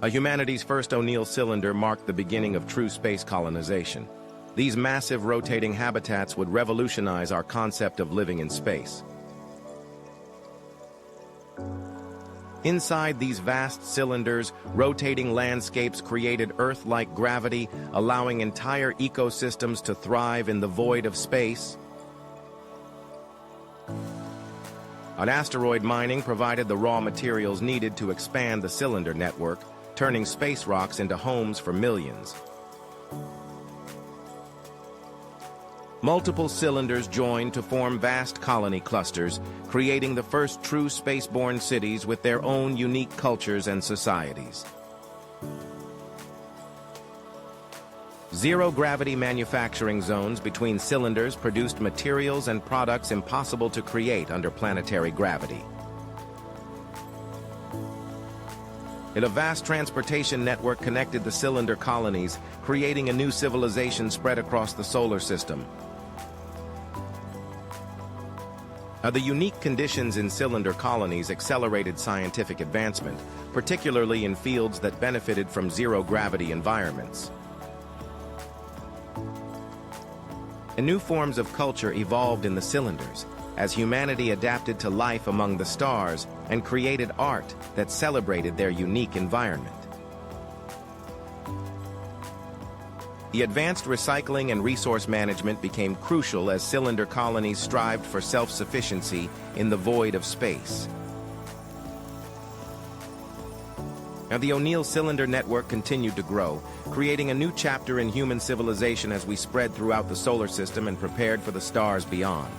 A humanity's first O'Neill cylinder marked the beginning of true space colonization. These massive rotating habitats would revolutionize our concept of living in space. Inside these vast cylinders, rotating landscapes created Earth-like gravity, allowing entire ecosystems to thrive in the void of space. An asteroid mining provided the raw materials needed to expand the cylinder network, turning space rocks into homes for millions. Multiple cylinders joined to form vast colony clusters, creating the first true spaceborne cities with their own unique cultures and societies. Zero-gravity manufacturing zones between cylinders produced materials and products impossible to create under planetary gravity. A vast transportation network connected the cylinder colonies, creating a new civilization spread across the solar system. The unique conditions in cylinder colonies accelerated scientific advancement, particularly in fields that benefited from zero-gravity environments. New forms of culture evolved in the cylinders, as humanity adapted to life among the stars and created art that celebrated their unique environment. The advanced recycling and resource management became crucial as cylinder colonies strived for self-sufficiency in the void of space. The O'Neill cylinder network continued to grow, creating a new chapter in human civilization as we spread throughout the solar system and prepared for the stars beyond.